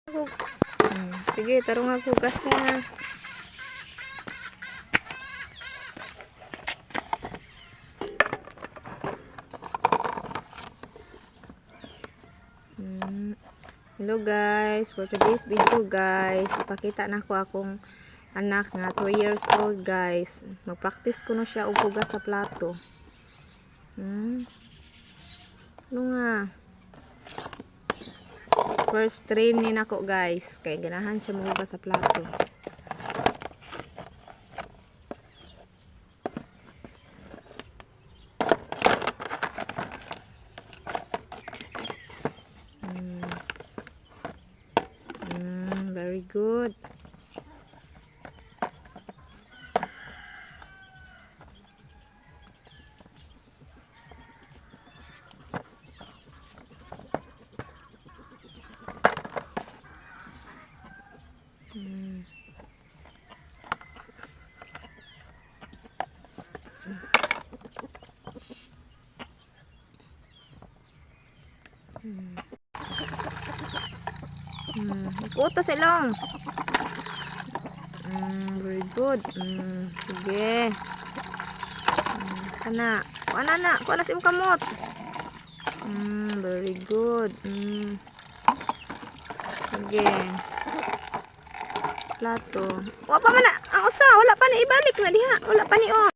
Sige, tarong ako gas na. Hello guys, for today's video guys, ipakita na ko akong anak nga 3 years old guys. Mag-practice ko na siya og hugas sa plato. Ano nga? First training ako guys, kay ganahan siya maghugas sa plato. Very good. Puto silong. Very good. Sige. Kana. Kuana na. Kuana si kamot. Very good. Sige. Plato. Wa pa man na. Ang usa. Wala pa ni ibalik na diha. Wala pa ni on.